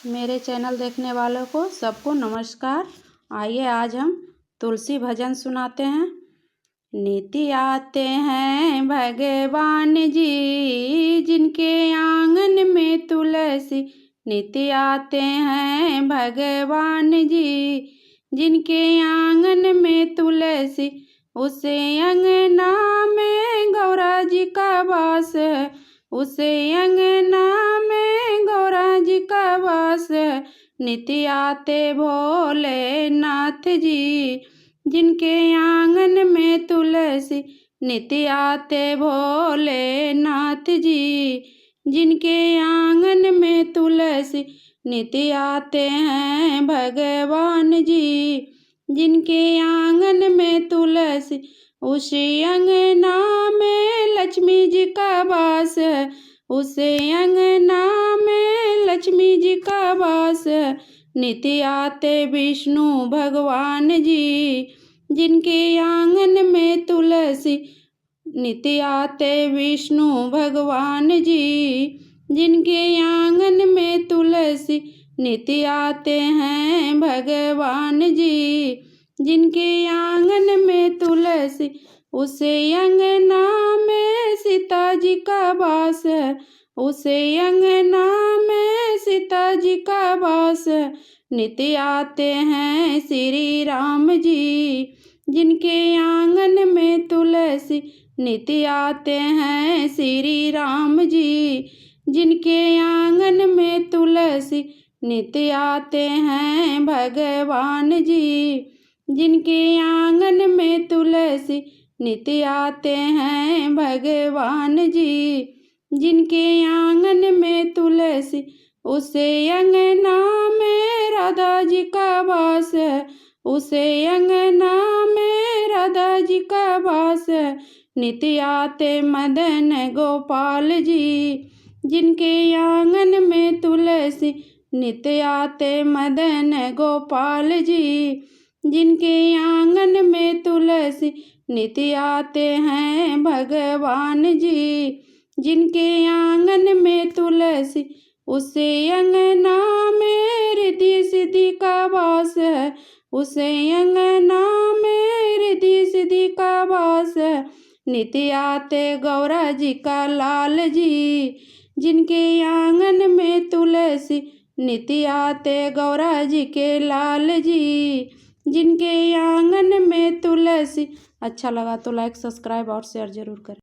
मेरे चैनल देखने वालों को सबको नमस्कार। आइए आज हम तुलसी भजन सुनाते हैं। नित्य आते हैं भगवान जी जिनके आंगन में तुलसी, नित्य आते हैं भगवान जी जिनके आंगन में तुलसी, उसे अंगना में गौरा जी का वास है, उसे अंगना में गौरा जी का वास है। नित्य आते भोलेनाथ जी जिनके आंगन में तुलसी, नित्य आते भोलेनाथ जी जिनके आंगन में तुलसी, नित्य आते हैं भगवान जी जिनके आंगन में तुलसी, उसी अंगना में लक्ष्मी जी का वास है, उसे अंगना में लक्ष्मी जी का वास है। नित्य आते विष्णु भगवान जी जिनके आंगन में तुलसी, नित्य आते विष्णु भगवान जी जिनके आंगन में तुलसी, नित्य आते हैं भगवान जी जिनके आंगन में तुलसी, उसे अंगना में सीता जी का वास है, उसे अंगना में सीता जी का वास है। नित्य आते हैं श्री राम जी जिनके आंगन में तुलसी, नित्य आते हैं श्री राम जी जिनके आंगन में तुलसी, नित्य आते हैं भगवान जी जिनके आंगन में तुलसी, नित्य आते हैं भगवान जी जिनके आंगन में तुलसी, उसे अंगना में राधा जी का वास है, उसे अंगना में राधा जी का वास है। नित्य आते मदन गोपाल जी जिनके आंगन में तुलसी, नित्य आते मदन गोपाल जी जिनके आंगन में तुलसी, नित्य आते हैं भगवान जी जिनके आंगन में तुलसी, उसे अंगना में रिद्धि सिद्धि का वास है, उसे अंगना में रिद्धि सिद्धि का वास है। नित्य आते गौरा जी का लाल जी जिनके आंगन में तुलसी, नित्य आते गौरा जी के लाल जी जिनके आंगन में तुलसी। अच्छा लगा तो लाइक सब्सक्राइब और शेयर जरूर करें।